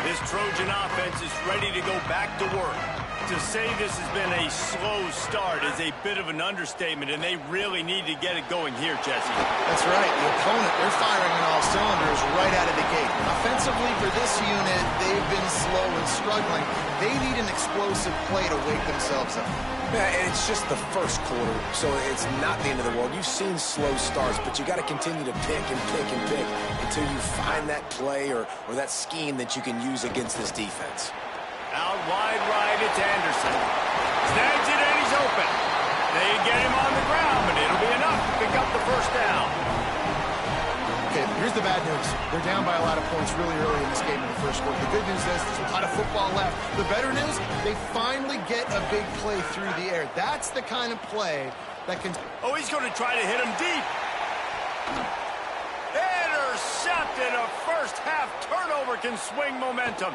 This Trojan offense is ready to go back to work. To say this has been a slow start is a bit of an understatement, and they really need to get it going here, Jesse. That's right. The opponent, they're firing on all cylinders right out of the gate. Offensively, for this unit, they've been slow and struggling. They need an explosive play to wake themselves up. Yeah, and it's just the first quarter, so it's not the end of the world. You've seen slow starts, but you got to continue to pick and pick and pick until you find that play or that scheme that you can use against this defense. Out wide right, it's Anderson. Snags it and he's open. They get him on the ground, but it'll be enough to pick up the first down. Okay, here's the bad news. They're down by a lot of points really early in this game in the first quarter. The good news is there's a lot of football left. The better news, they finally get a big play through the air. That's the kind of play that can... Oh, he's going to try to hit him deep. Intercepted. A first half turnover can swing momentum.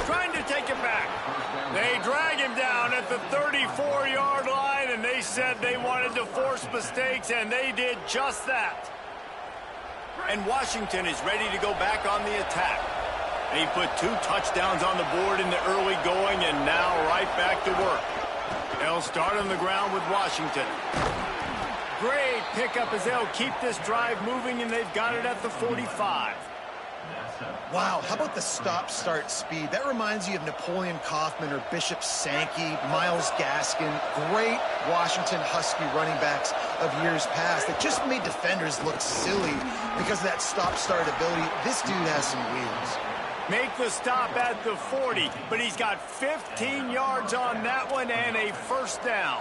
Trying to take it back. They drag him down at the 34-yard line, and they said they wanted to force mistakes, and they did just that. And Washington is ready to go back on the attack. They put 2 touchdowns on the board in the early going, and now right back to work. They'll start on the ground with Washington. Great pickup as they'll keep this drive moving, and they've got it at the 45. Wow, how about the stop-start speed? That reminds you of Napoleon Kaufman or Bishop Sankey, Myles Gaskin, great Washington Husky running backs of years past that just made defenders look silly because of that stop-start ability. This dude has some wheels. Make the stop at the 40, but he's got 15 yards on that one and a first down.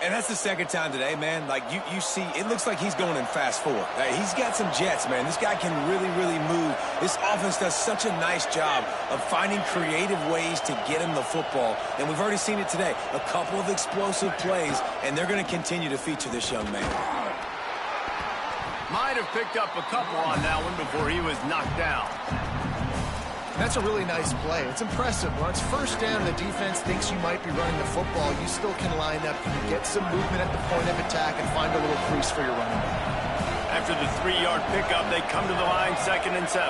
And that's the second time today, man. Like, you see, it looks like he's going in fast forward. He's got some jets, man. This guy can really, really move. This offense does such a nice job of finding creative ways to get him the football. And we've already seen it today. A couple of explosive plays, and they're going to continue to feature this young man. Might have picked up a couple on that one before he was knocked down. That's a really nice play. It's impressive. When it's first down and the defense thinks you might be running the football, you still can line up, you can get some movement at the point of attack and find a little crease for your running back. After the 3-yard pickup, they come to the line 2nd and 7.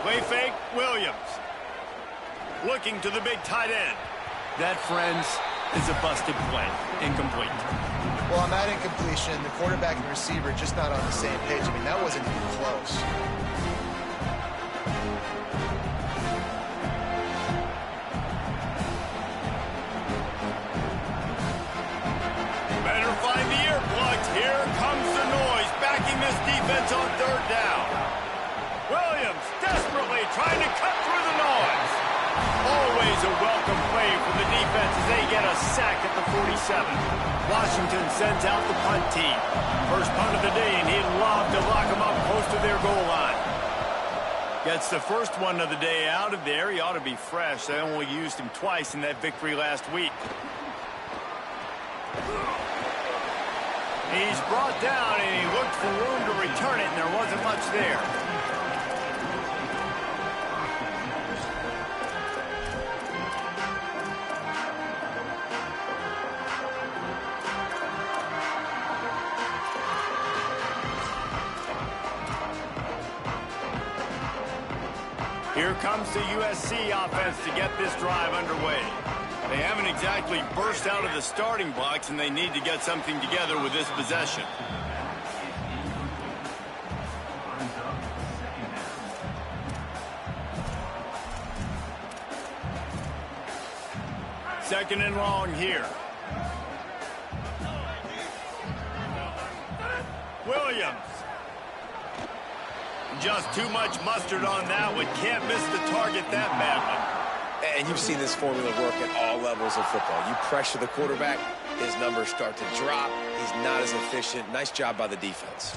Play fake, Williams. Looking to the big tight end. That, friends, is a busted play. Incomplete. Well, on that incompletion, the quarterback and receiver just not on the same page. I mean, that wasn't even close. Here comes the noise, backing this defense on 3rd down. Williams desperately trying to cut through the noise. Always a welcome play from the defense as they get a sack at the 47. Washington sends out the punt team. First punt of the day, and he'd love to lock them up close to their goal line. Gets the first one of the day out of there. He ought to be fresh. They only used him twice in that victory last week. He's brought down, and he looked for room to return it, and there wasn't much there. Here comes the USC offense to get this drive underway. They haven't exactly burst out of the starting blocks, and they need to get something together with this possession. Second and long here. Williams. Just too much mustard on that one. Can't miss the target that badly. And you've seen this formula work at all levels of football. You pressure the quarterback, his numbers start to drop. He's not as efficient. Nice job by the defense.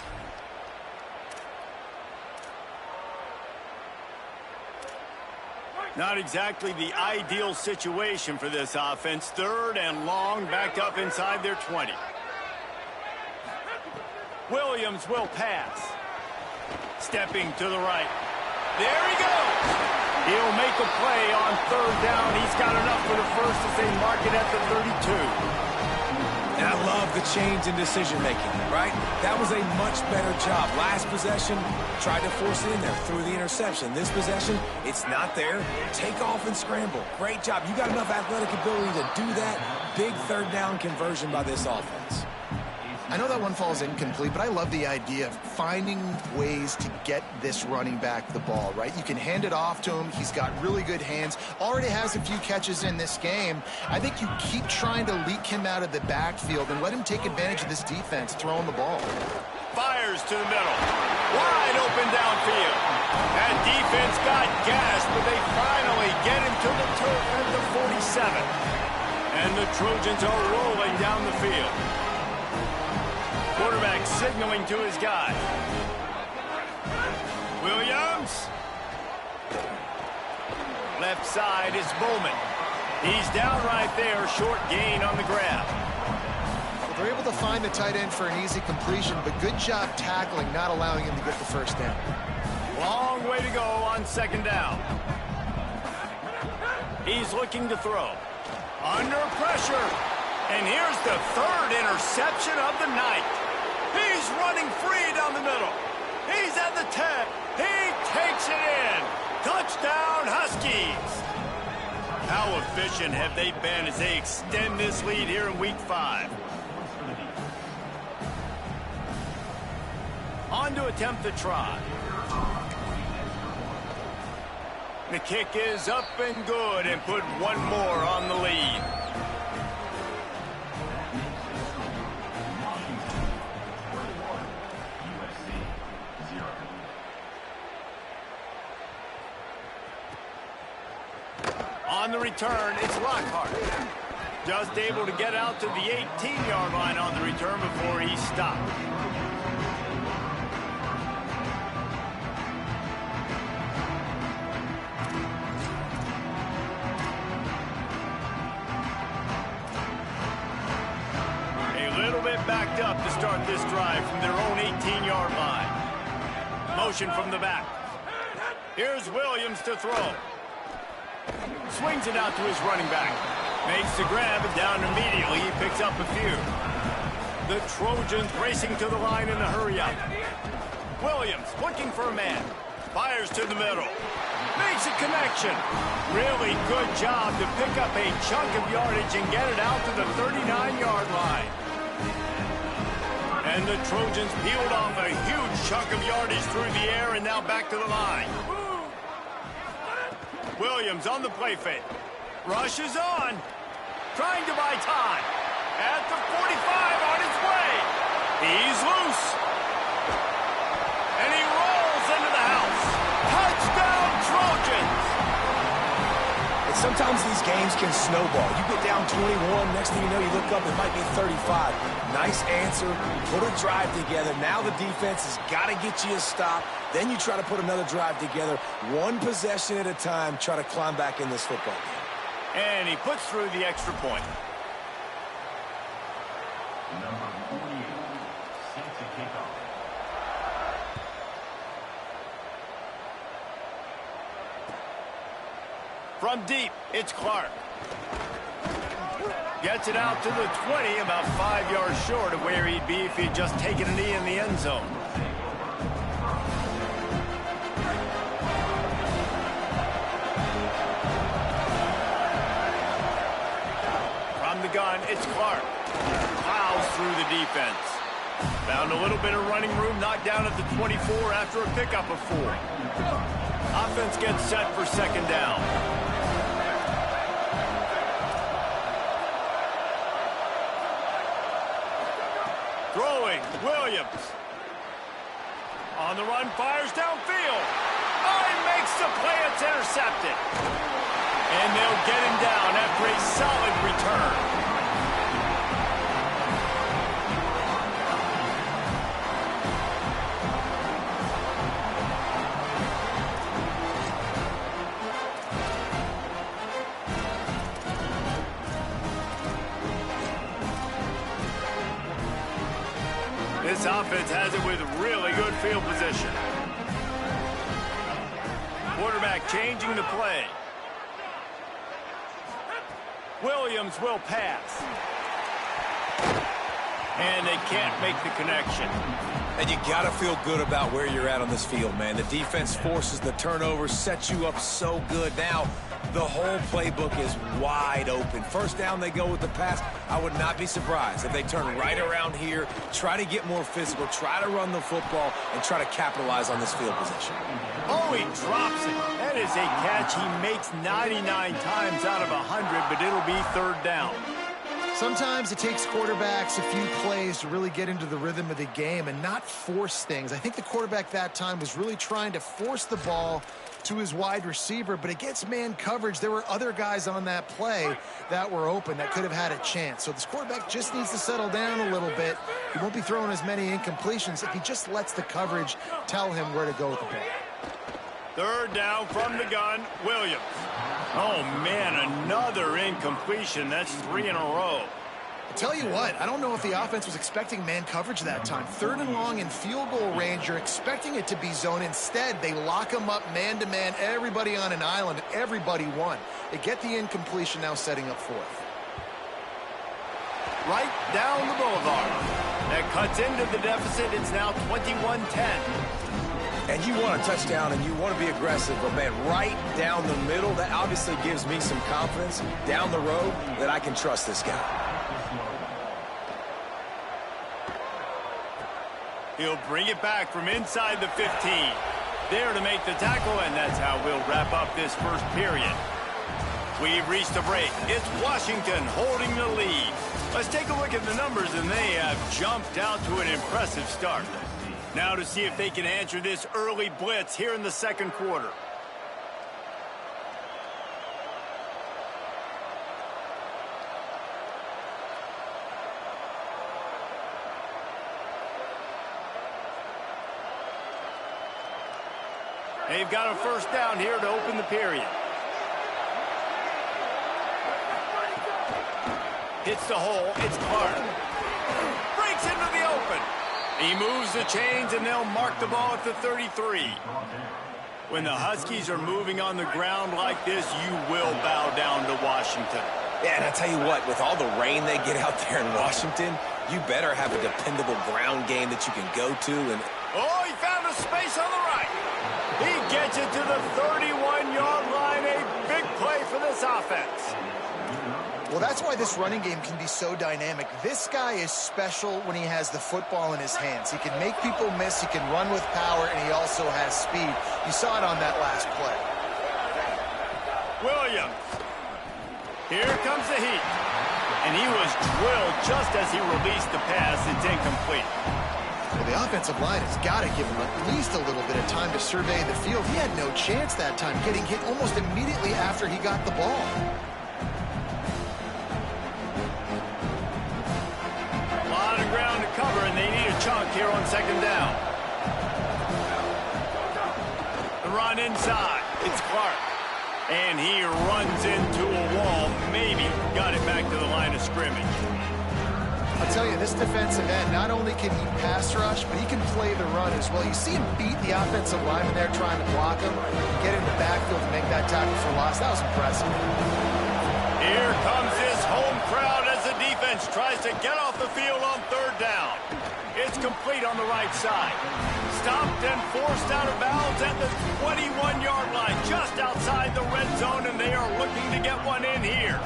Not exactly the ideal situation for this offense. 3rd and long, backed up inside their 20. Williams will pass. Stepping to the right. There he goes. He'll make a play on 3rd down. He's got enough for the first as they mark it at the 32. And I love the change in decision-making, right? That was a much better job. Last possession, tried to force it in there, threw the interception. This possession, it's not there. Take off and scramble. Great job. You got enough athletic ability to do that. Big third down conversion by this offense. I know that one falls incomplete, but I love the idea of finding ways to get this running back the ball, right? You can hand it off to him. He's got really good hands. Already has a few catches in this game. I think you keep trying to leak him out of the backfield and let him take advantage of this defense throwing the ball. Fires to the middle. Wide open downfield. That defense got gas, but they finally get him to the turf at the 47. And the Trojans are rolling down the field. Quarterback signaling to his guy. Williams. Left side is Bowman. He's down right there, short gain on the grab. Well, they're able to find the tight end for an easy completion, but good job tackling, not allowing him to get the first down. Long way to go on second down. He's looking to throw. Under pressure. And here's the third interception of the night. He's running free down the middle. He's at the 10. He takes it in. Touchdown, Huskies. How efficient have they been as they extend this lead here in Week 5? On to attempt the try. The kick is up and good and put one more on the lead. On the return, it's Lockhart. Just able to get out to the 18-yard line on the return before he stopped. A little bit backed up to start this drive from their own 18-yard line. Motion from the back. Here's Williams to throw. Swings it out to his running back. Makes the grab and down immediately. He picks up a few. The Trojans racing to the line in a hurry-up. Williams looking for a man. Fires to the middle. Makes a connection. Really good job to pick up a chunk of yardage and get it out to the 39-yard line. And the Trojans peeled off a huge chunk of yardage through the air and now back to the line. Williams on the play fake. Rush is on. Trying to buy time. At the 45 on his way. He's loose. And he rolls into the house. Touchdown, Trojans. And sometimes these games can snowball. You get down 21, next thing you know, you look up, it might be 35. Nice answer, put a drive together. Now the defense has got to get you a stop. Then you try to put another drive together. One possession at a time, try to climb back in this football game. And he puts through the extra point. Number 48, set to kick off. From deep, it's Clark. Gets it out to the 20, about 5 yards short of where he'd be if he'd just taken a knee in the end zone. From the gun, it's Clark. Plows through the defense. Found a little bit of running room, knocked down at the 24 after a pickup of 4. Offense gets set for second down. Throwing, Williams. On the run, fires downfield. Oh, he makes the play, it's intercepted. And they'll get him down after a solid return. This offense has it with really good field position. Quarterback changing the play. Williams will pass. and they can't make the connection. And you got to feel good about where you're at on this field, man. The defense forces the turnover, sets you up so good. Now, the whole playbook is wide open. First down, they go with the pass. I would not be surprised if they turn right around here, try to get more physical, try to run the football, and try to capitalize on this field position. Oh, he drops it. That is a catch he makes 99 times out of 100, but it'll be third down. Sometimes it takes quarterbacks a few plays to really get into the rhythm of the game and not force things. I think the quarterback that time was really trying to force the ball to his wide receiver, but against man coverage, there were other guys on that play that were open that could have had a chance. So this quarterback just needs to settle down a little bit. He won't be throwing as many incompletions if he just lets the coverage tell him where to go with the ball. Third down from the gun, Williams. Oh, man, another incompletion. That's 3 in a row. I tell you what, I don't know if the offense was expecting man coverage that time. Third and long in field goal range, you're expecting it to be zone. Instead, they lock them up man-to-man, everybody on an island, and everybody won. They get the incompletion, now setting up fourth. Right down the boulevard. That cuts into the deficit. It's now 21-10. And you want a touchdown and you want to be aggressive, but man, right down the middle, that obviously gives me some confidence down the road that I can trust this guy. He'll bring it back from inside the 15. There to make the tackle, and that's how we'll wrap up this first period. We've reached a break. It's Washington holding the lead. Let's take a look at the numbers, and they have jumped out to an impressive start. Now to see if they can answer this early blitz here in the second quarter. They've got a first down here to open the period. Hits the hole. It's Clark. Breaks into the open. He moves the chains, and they'll mark the ball at the 33. When the Huskies are moving on the ground like this, you will bow down to Washington. Yeah, and I tell you what, with all the rain they get out there in Washington, you better have a dependable ground game that you can go to. And oh, he found a space on the right. He gets it to the 31-yard line. A big play for this offense. Well, that's why this running game can be so dynamic. This guy is special when he has the football in his hands. He can make people miss, he can run with power, and he also has speed. You saw it on that last play. Williams. Here comes the heat. And he was drilled just as he released the pass. It's incomplete. Well, the offensive line has got to give him at least a little bit of time to survey the field. He had no chance that time, getting hit almost immediately after he got the ball. A lot of ground to cover, and they need a chunk here on second down. The run inside. It's Clark. And he runs into a wall. Maybe got it back to the line of scrimmage. I'll tell you, this defensive end, not only can he pass rush, but he can play the run as well. You see him beat the offensive lineman there trying to block him, get in the backfield to make that tackle for loss. That was impressive. Here comes this home crowd as the defense tries to get off the field on third down. It's complete on the right side. Stopped and forced out of bounds at the 21-yard line, just outside the red zone, and they are looking to get one in here.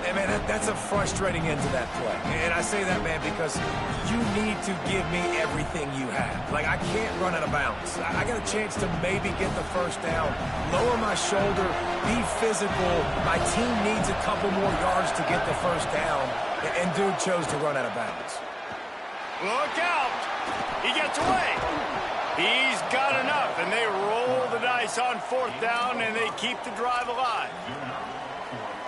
Hey, man, that's a frustrating end to that play. And I say that, man, because you need to give me everything you have. Like, I can't run out of bounds. I got a chance to maybe get the first down, lower my shoulder, be physical. My team needs a couple more yards to get the first down, and dude chose to run out of bounds. Look out! He gets away. He's got enough, and they roll the dice on fourth down, and they keep the drive alive.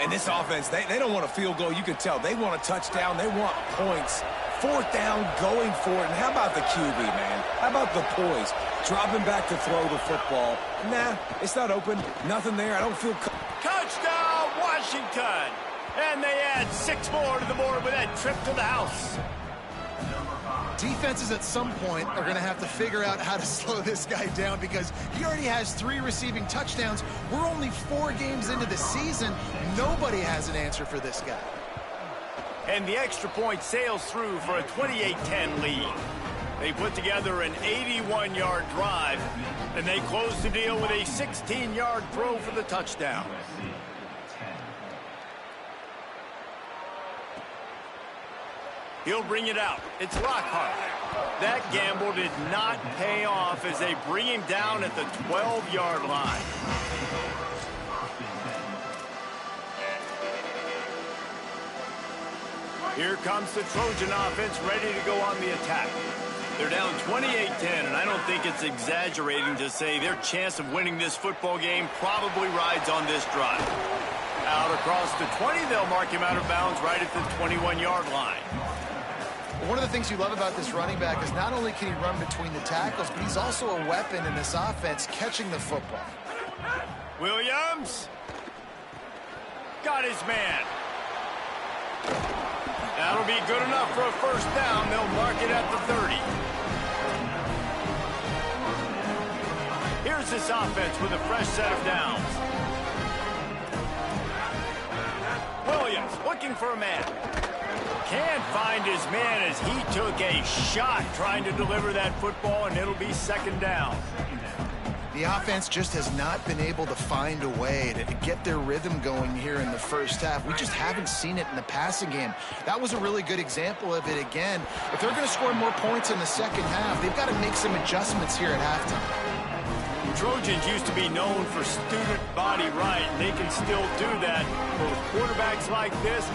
And this offense, they don't want a field goal. You can tell. They want a touchdown. They want points. Fourth down, going for it. And how about the QB, man? How about the poise? Dropping back to throw the football. Nah, it's not open. Nothing there. I don't feel... Touchdown, Washington! And they add 6 more to the board with that trip to the house. Defenses at some point are going to have to figure out how to slow this guy down because he already has 3 receiving touchdowns. We're only 4 games into the season. Nobody has an answer for this guy. and the extra point sails through for a 28-10 lead. They put together an 81-yard drive, and they close the deal with a 16-yard throw for the touchdown. He'll bring it out. It's Lockhart. That gamble did not pay off as they bring him down at the 12-yard line. Here comes the Trojan offense ready to go on the attack. They're down 28-10, and I don't think it's exaggerating to say their chance of winning this football game probably rides on this drive. Out across the 20, they'll mark him out of bounds right at the 21-yard line. One of the things you love about this running back is not only can he run between the tackles, but he's also a weapon in this offense catching the football. Williams got his man. That'll be good enough for a first down. They'll mark it at the 30. Here's this offense with a fresh set of downs. Williams looking for a man. Can't find his man as he took a shot trying to deliver that football, and it'll be second down. The offense just has not been able to find a way to get their rhythm going here in the first half. We just haven't seen it in the passing game. That was a really good example of it again. If they're going to score more points in the second half, they've got to make some adjustments here at halftime. Trojans used to be known for student body right, and they can still do that. But with quarterbacks like this,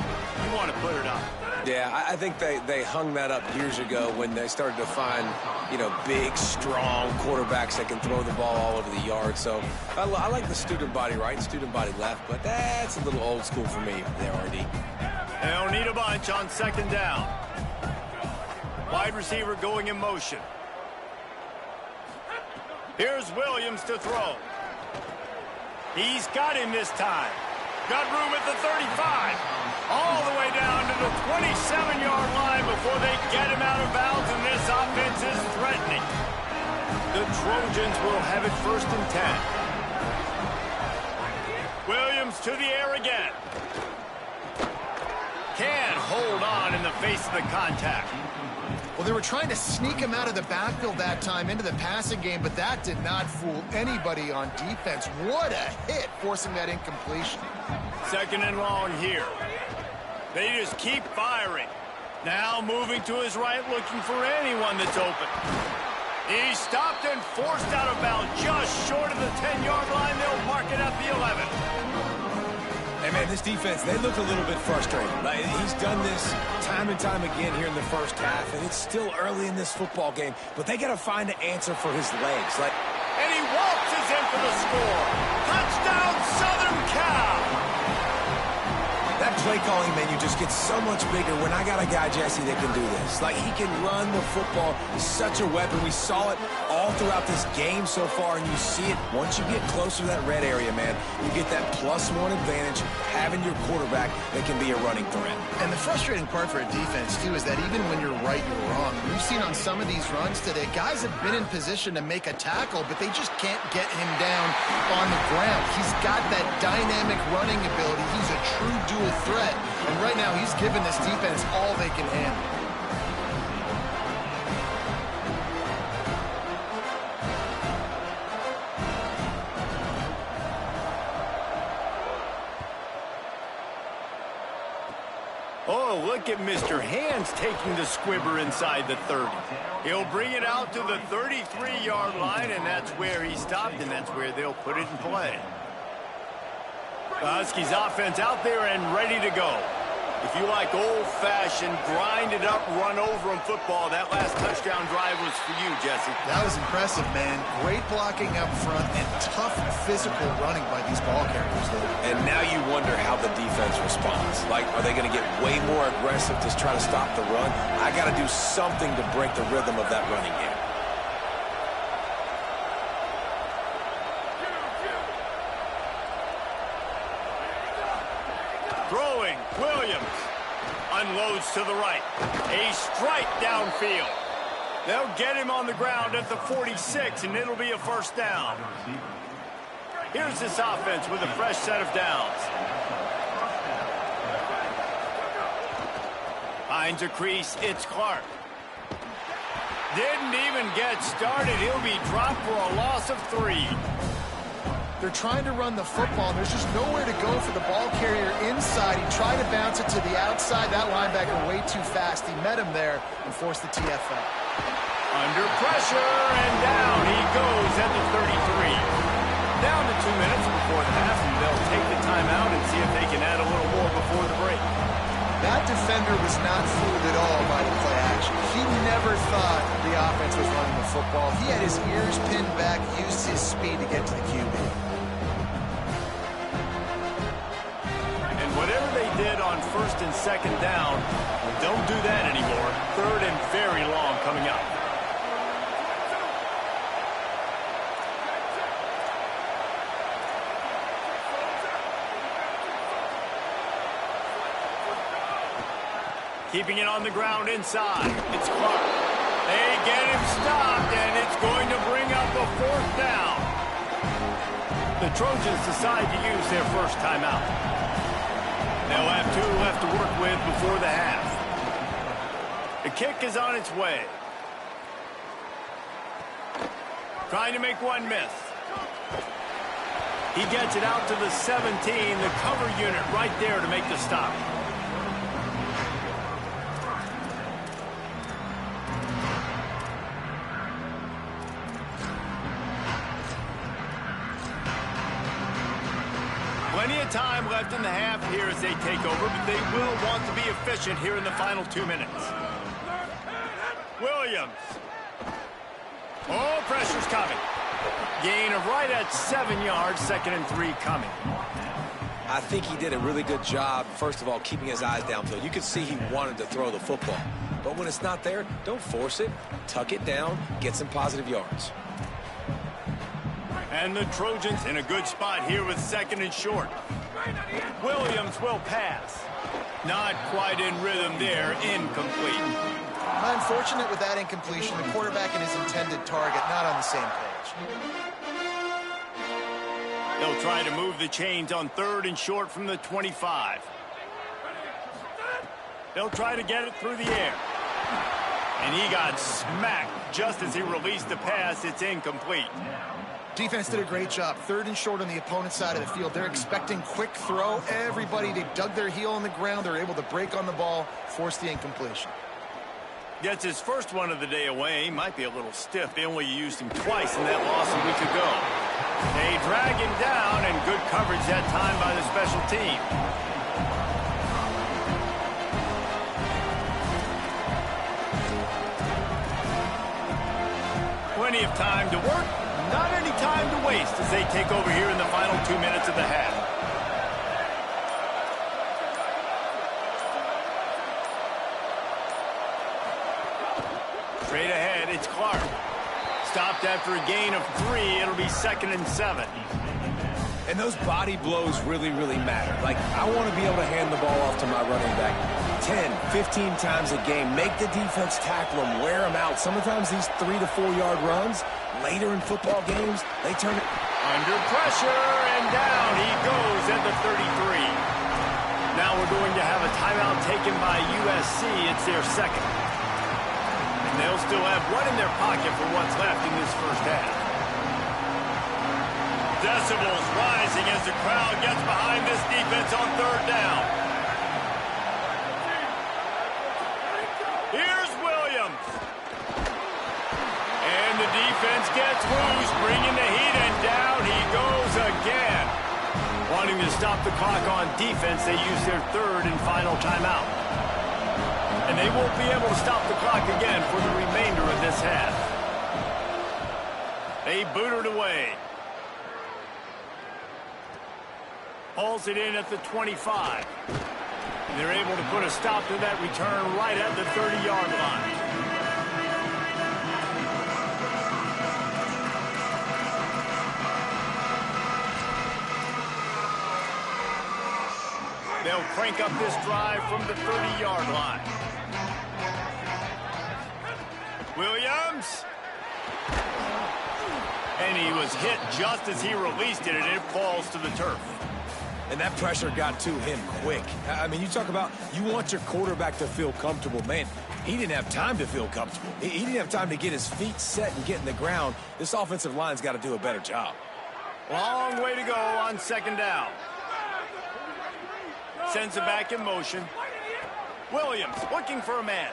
you want to put it up. Yeah, I think they hung that up years ago when they started to find, big, strong quarterbacks that can throw the ball all over the yard. So I like the student body right, student body left, but that's a little old school for me there, RD. They'll need a bunch on second down. Wide receiver going in motion. Here's Williams to throw. He's got him this time. Got room at the 35. All the way down to the 27-yard line before they get him out of bounds, and this offense is threatening. The Trojans will have it first and 10. Williams to the air again. Can't hold on in the face of the contact. Well, they were trying to sneak him out of the backfield that time into the passing game, but that did not fool anybody on defense. What a hit, forcing that incompletion. Second and long here. They just keep firing. Now moving to his right, looking for anyone that's open. He's stopped and forced out of bounds just short of the 10-yard line. They'll mark it at the 11. Hey, man, this defense, they look a little bit frustrated. He's done this time and time again here in the first half, and it's still early in this football game, but they got to find an answer for his legs. And he waltzes in for the score. Touchdown, Southern Cal. That play calling menu just gets so much bigger when I got a guy, Jesse, that can do this. He can run the football. He's such a weapon. We saw it all throughout this game so far, and you see it once you get closer to that red area, man. You get that +1 advantage having your quarterback that can be a running threat. And the frustrating part for a defense, too, is that even when you're right, you're wrong. We've seen on some of these runs today, guys have been in position to make a tackle, but they just can't get him down on the ground. He's got that dynamic running ability. He's a true dual threat, and right now he's given this defense all they can handle. Oh, look at Mr. Hands taking the squibber inside the 30. He'll bring it out to the 33-yard line, and that's where he stopped, and that's where they'll put it in play. The Huskies offense out there and ready to go. If you like old-fashioned, grind-it-up, run-over-'em football, that last touchdown drive was for you, Jesse. That was impressive, man. Great blocking up front and tough physical running by these ball carriers there. And now you wonder how the defense responds. Are they going to get way more aggressive to try to stop the run? I got to do something to break the rhythm of that running game. Throwing, Williams unloads to the right. A strike downfield. They'll get him on the ground at the 46, and it'll be a first down. Here's this offense with a fresh set of downs. Finds a crease. It's Clark. Didn't even get started. He'll be dropped for a loss of 3. They're trying to run the football, and there's just nowhere to go for the ball carrier inside. He tried to bounce it to the outside. That linebacker way too fast. He met him there and forced the TFL. Under pressure, and down he goes at the 33. Down to 2 minutes before the half, and they'll take the timeout and see if they can add a little more before the break. That defender was not fooled at all by the play action. He never thought the offense was running the football. He had his ears pinned back, used his speed to get to the QB. And whatever they did on 1st and 2nd down, don't do that anymore. 3rd and very long coming up. Keeping it on the ground inside. It's Clark. They get him stopped, and it's going to bring up a 4th down. The Trojans decide to use their first timeout. They'll have 2 left to work with before the half. The kick is on its way. Trying to make one miss. He gets it out to the 17, the cover unit right there to make the stop. Plenty of time left in the half here as they take over, but they will want to be efficient here in the final 2 minutes. Williams. Oh, pressure's coming. Gain of right at 7 yards, 2nd and 3 coming. I think he did a really good job, first of all, keeping his eyes downfield. You could see he wanted to throw the football. But when it's not there, don't force it. Tuck it down, get some positive yards. And the Trojans in a good spot here with 2nd and short. Williams will pass. Not quite in rhythm there, incomplete. Unfortunate with that incompletion. The quarterback and his intended target not on the same page. They'll try to move the chains on 3rd and short from the 25. They'll try to get it through the air. And he got smacked just as he released the pass. It's incomplete. Defense did a great job. 3rd and short on the opponent's side of the field. They're expecting quick throw. Everybody, they dug their heel on the ground. They're able to break on the ball, force the incompletion. Gets his first one of the day away. Might be a little stiff. They only used him twice in that loss a week ago. They drag him down, and good coverage that time by the special team. Plenty of time to work. Not any time to waste as they take over here in the final 2 minutes of the half. Straight ahead, it's Clark. Stopped after a gain of 3. It'll be 2nd and 7. And those body blows really, really matter. Like, I want to be able to hand the ball off to my running back 10, 15 times a game. Make the defense tackle him, wear him out. Sometimes these 3 to 4 yard runs, later in football games, they turn it. Under pressure, and down he goes at the 33. Now we're going to have a timeout taken by USC. It's their 2nd. And they'll still have one in their pocket for what's left in this first half. Decibels rising as the crowd gets behind this defense on 3rd down. Here's Williams. And the defense gets loose, bringing the heat, and down he goes again. Wanting to stop the clock on defense, they use their 3rd and final timeout. And they won't be able to stop the clock again for the remainder of this half. They boot it away. Hauls it in at the 25. They're able to put a stop to that return right at the 30-yard line. They'll crank up this drive from the 30-yard line. Williams. And he was hit just as he released it, and it falls to the turf. And that pressure got to him quick. I mean, you talk about you want your quarterback to feel comfortable. Man, he didn't have time to feel comfortable. He didn't have time to get his feet set and get in the ground. This offensive line's got to do a better job. Long way to go on second down. Sends it back in motion. Williams looking for a man.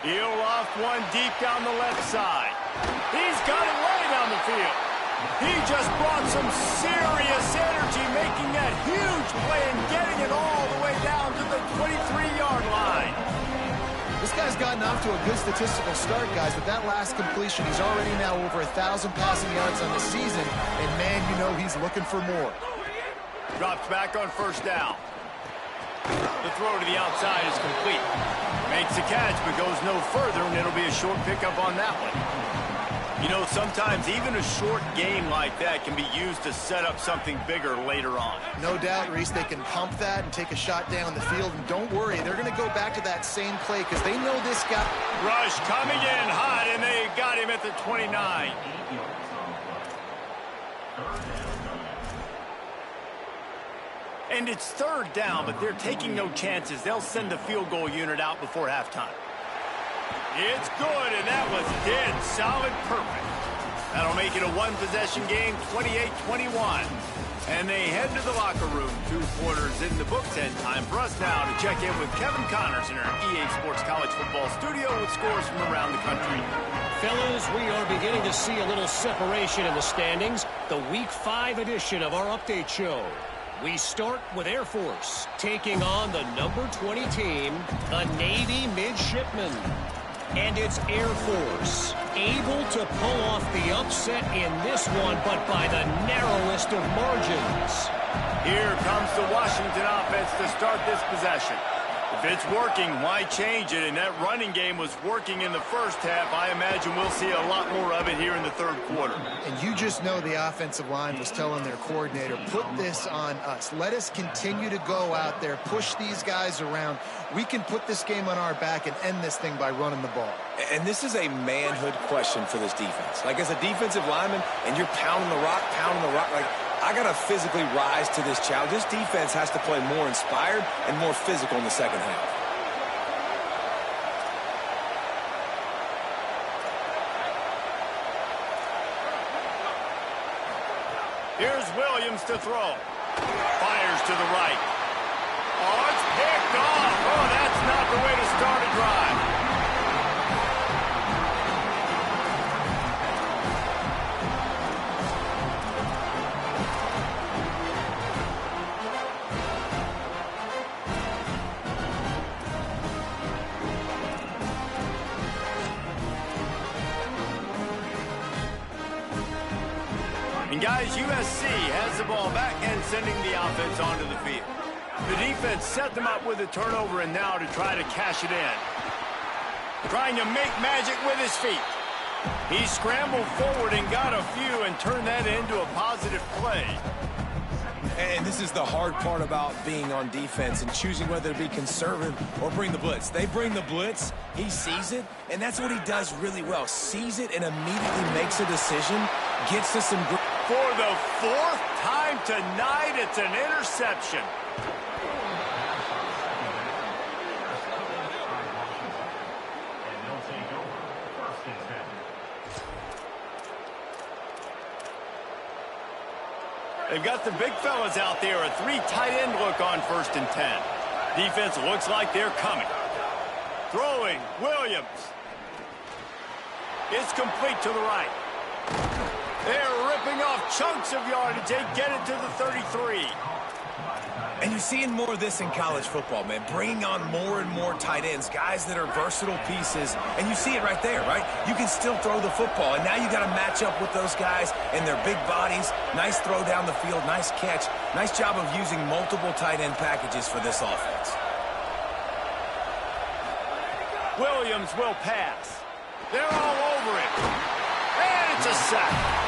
He'll loft one deep down the left side. He's got it way down the field. He just brought some serious energy, making that huge play and getting it all the way down to the 23-yard line. This guy's gotten off to a good statistical start, guys. With that last completion, he's already now over 1,000 passing yards on the season. And, man, you know he's looking for more. Drops back on first down. The throw to the outside is complete. Makes the catch, but goes no further, and it'll be a short pickup on that one. You know, sometimes even a short game like that can be used to set up something bigger later on. No doubt, Reese, they can pump that and take a shot down the field. And don't worry, they're going to go back to that same play because they know this guy. Rush coming in hot, and they got him at the 29. And it's third down, but they're taking no chances. They'll send the field goal unit out before halftime. It's good, and that was dead solid perfect. That'll make it a one-possession game, 28-21. And they head to the locker room. 2 quarters in the books, and time for us now to check in with Kevin Connors in our EA Sports College Football studio with scores from around the country. Fellas, we are beginning to see a little separation in the standings. The Week 5 edition of our update show. We start with Air Force, taking on the number 20 team, the Navy Midshipmen. And it's Air Force, able to pull off the upset in this one, but by the narrowest of margins. Here comes the Washington offense to start this possession. If it's working, why change it? And that running game was working in the first half. I imagine we'll see a lot more of it here in the third quarter. And you just know the offensive line was telling their coordinator, put this on us. Let us continue to go out there, push these guys around. We can put this game on our back and end this thing by running the ball. And this is a manhood question for this defense. Like, as a defensive lineman, and you're pounding the rock, like, I got to physically rise to this challenge. This defense has to play more inspired and more physical in the second half. Here's Williams to throw. Fires to the right. Oh, it's picked off. Oh, that's not the way to start a drive. And guys, USC has the ball back and sending the offense onto the field. The defense set them up with a turnover, and now to try to cash it in. Trying to make magic with his feet. He scrambled forward and got a few and turned that into a positive play. And this is the hard part about being on defense and choosing whether to be conservative or bring the blitz. They bring the blitz, he sees it, and that's what he does really well. Sees it and immediately makes a decision, gets to some... For the 4th time tonight, it's an interception. They've got the big fellas out there, a 3 tight end look on 1st and 10. Defense looks like they're coming. Throwing, Williams. It's complete to the right. They're ripping off chunks of yardage. They get it to the 33. And you're seeing more of this in college football, man. Bringing on more and more tight ends, guys that are versatile pieces. And you see it right there, right? You can still throw the football. And now you got to match up with those guys and their big bodies. Nice throw down the field, nice catch. Nice job of using multiple tight end packages for this offense. Williams will pass. They're all over it. And it's a sack.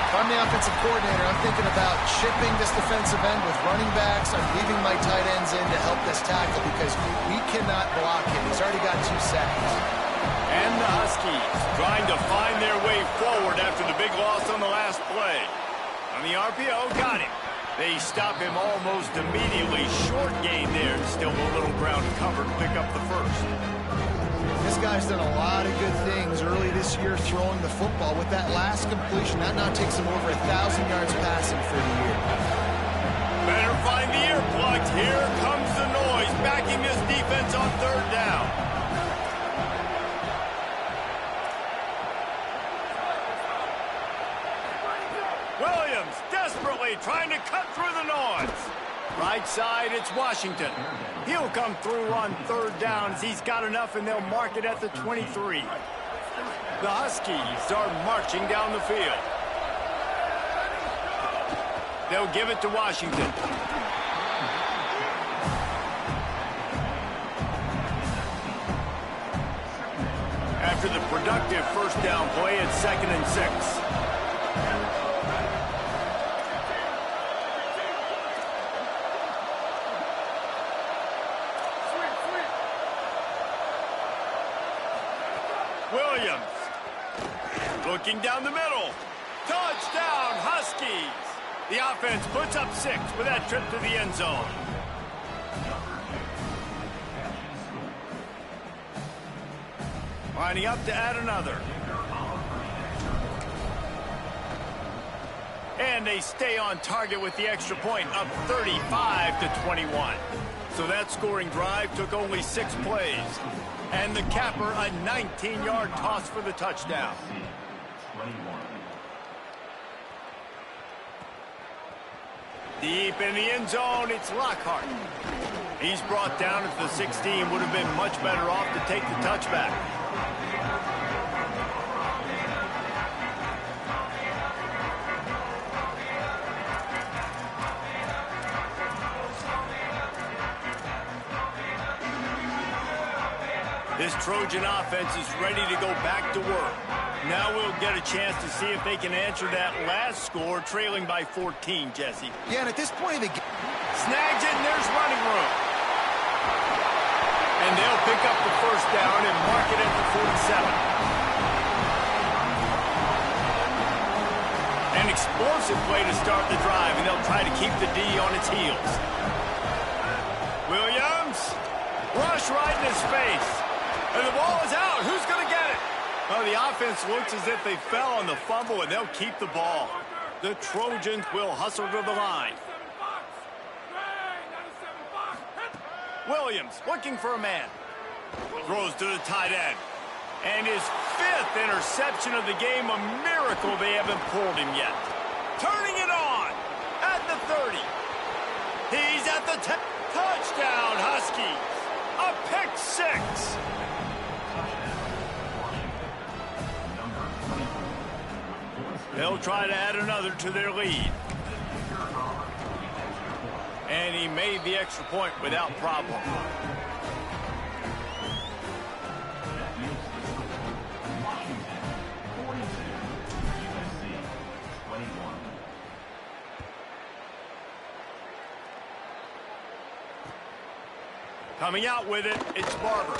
If I'm the offensive coordinator, I'm thinking about chipping this defensive end with running backs. I'm leaving my tight ends in to help this tackle because we cannot block him. He's already got 2 sacks. And the Huskies trying to find their way forward after the big loss on the last play. On the RPO, got him. They stop him almost immediately. Short gain there, and still a little ground covered. Pick up the first. This guy's done a lot of good things early this year throwing the football. With that last completion, that now takes him over 1,000 yards passing for the year. Better find the earplugs. Here comes the noise, backing this defense on third down. Williams desperately trying to cut through the noise. Right side, it's Washington. He'll come through on third downs. He's got enough, and they'll mark it at the 23. The Huskies are marching down the field. They'll give it to Washington. After the productive first down play, it's 2nd and 6. Williams looking down the middle. Touchdown, Huskies. The offense puts up 6 with that trip to the end zone. Lining up to add another. And they stay on target with the extra point, up 35-21. So that scoring drive took only 6 plays. And the capper, a 19-yard toss for the touchdown. Deep in the end zone, it's Lockhart. He's brought down at the 16. Would have been much better off to take the touchback. This Trojan offense is ready to go back to work. Now we'll get a chance to see if they can answer that last score, trailing by 14, Jesse. Yeah, and at this point of the game, snags it, and there's running room. And they'll pick up the first down and mark it at the 47. An explosive play to start the drive, and they'll try to keep the D on its heels. Williams, rush right in his face. And the ball is out. Who's going to get it? Well, the offense looks as if they fell on the fumble, and they'll keep the ball. The Trojans will hustle to the line. Williams looking for a man. Throws to the tight end. And his 5th interception of the game, a miracle they haven't pulled him yet. Turning it on at the 30. He's at the 10. Touchdown, Huskies. A pick 6. They'll try to add another to their lead. And he made the extra point without problem. Coming out with it, it's Barber.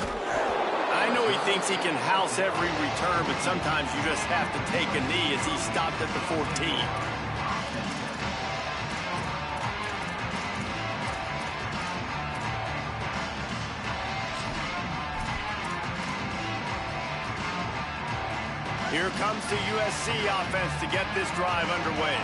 I know he thinks he can house every return, but sometimes you just have to take a knee as he stopped at the 14. Here comes the USC offense to get this drive underway.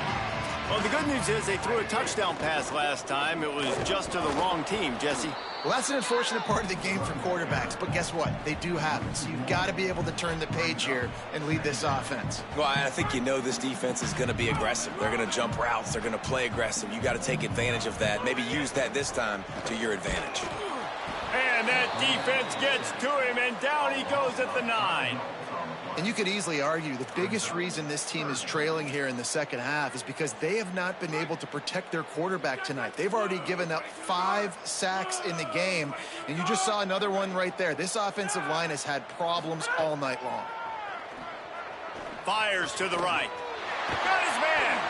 Well, the good news is they threw a touchdown pass last time. It was just to the wrong team, Jesse. well, that's an unfortunate part of the game for quarterbacks, but guess what? They do have it. So you've got to be able to turn the page here and lead this offense. Well, I think you know this defense is going to be aggressive. They're going to jump routes. They're going to play aggressive. You got to take advantage of that. Maybe use that this time to your advantage. And that defense gets to him, and down he goes at the 9. And you could easily argue the biggest reason this team is trailing here in the second half is because they have not been able to protect their quarterback tonight. They've already given up 5 sacks in the game, and you just saw another one right there. This offensive line has had problems all night long. Fires to the right. Got his man.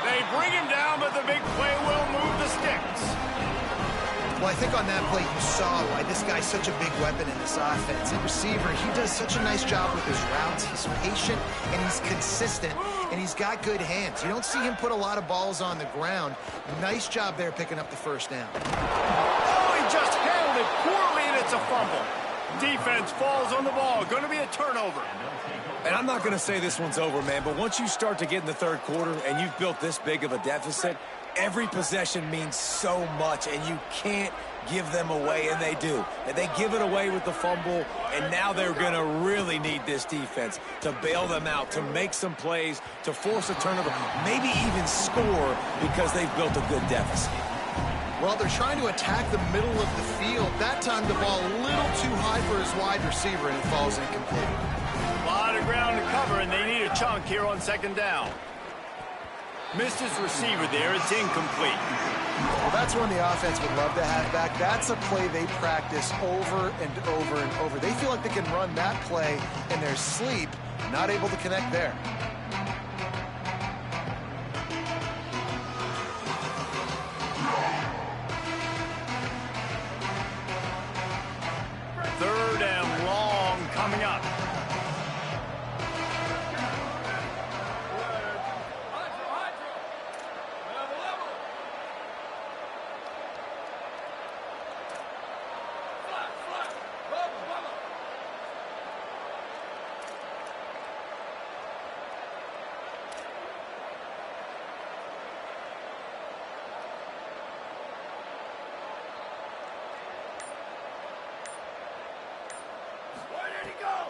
They bring him down, but the big play will move the sticks. Well, I think on that play you saw why this guy's such a big weapon in this offense. At receiver, he does such a nice job with his routes. He's patient, and he's consistent, and he's got good hands. You don't see him put a lot of balls on the ground. Nice job there picking up the first down. Oh, he just handled it poorly, and it's a fumble. Defense falls on the ball. Going to be a turnover. And I'm not going to say this one's over, man, but once you start to get in the third quarter and you've built this big of a deficit, every possession means so much, and you can't give them away, and they do. And they give it away with the fumble, and now they're going to really need this defense to bail them out, to make some plays, to force a turnover, maybe even score because they've built a good deficit. Well, they're trying to attack the middle of the field. That time the ball a little too high for his wide receiver, and it falls incomplete. A lot of ground to cover, and they need a chunk here on second down. Missed his receiver there. It's incomplete. Well, that's one the offense would love to have back. That's a play they practice over and over and over. They feel like they can run that play in their sleep, not able to connect there. Third and long coming up.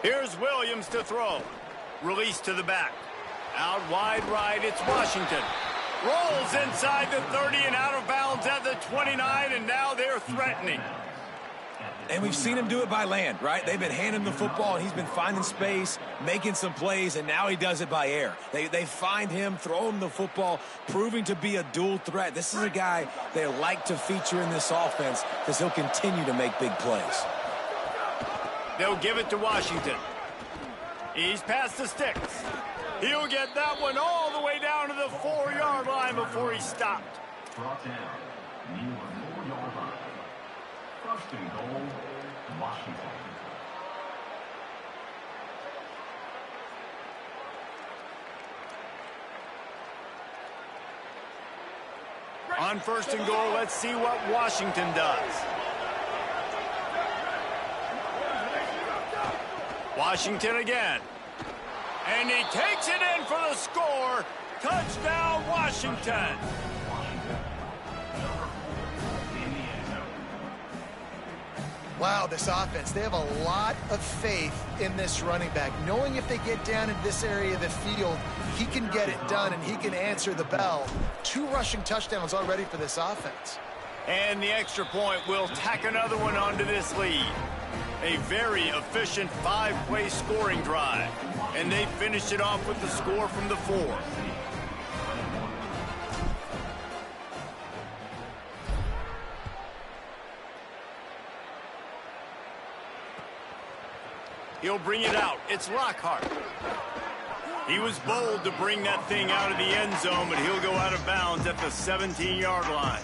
Here's Williams to throw. Release to the back. Out wide right, it's Washington. Rolls inside the 30 and out of bounds at the 29, and now they're threatening. And we've seen him do it by land, right? They've been handing the football, and he's been finding space, making some plays, and now he does it by air. They find him, throw him the football, proving to be a dual threat. This is a guy they like to feature in this offense because he'll continue to make big plays. They'll give it to Washington. He's past the sticks. He'll get that one all the way down to the 4-yard line before he stopped. Brought down near the 4-yard line. First and goal, Washington. On first and goal, let's see what Washington does. Washington again. And he takes it in for the score. Touchdown, Washington. Wow, this offense, they have a lot of faith in this running back, knowing if they get down in this area of the field, he can get it done and he can answer the bell. 2 rushing touchdowns already for this offense. And the extra point will tack another one onto this lead. A very efficient 5-play scoring drive. And they finished it off with the score from the 4. He'll bring it out. It's Lockhart. He was bold to bring that thing out of the end zone, but he'll go out of bounds at the 17-yard line.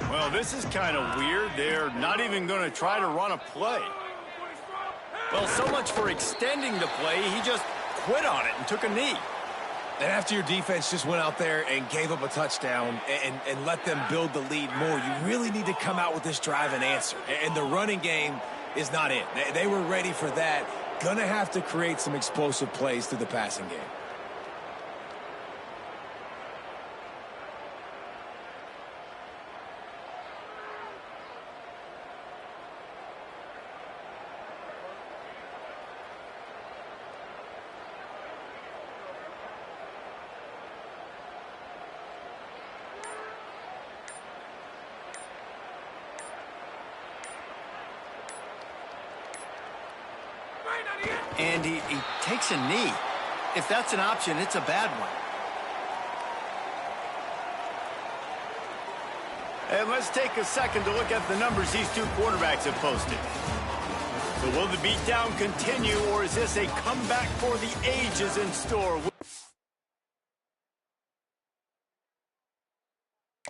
Well, this is kind of weird. They're not even going to try to run a play. Well, so much for extending the play. He just quit on it and took a knee. And after your defense just went out there and gave up a touchdown and let them build the lead more, you really need to come out with this drive and answer. And the running game is not it. They were ready for that. Gonna have to create some explosive plays through the passing game. And he takes a knee. If that's an option, it's a bad one. And let's take a second to look at the numbers these two quarterbacks have posted. So will the beatdown continue, or is this a comeback for the ages in store?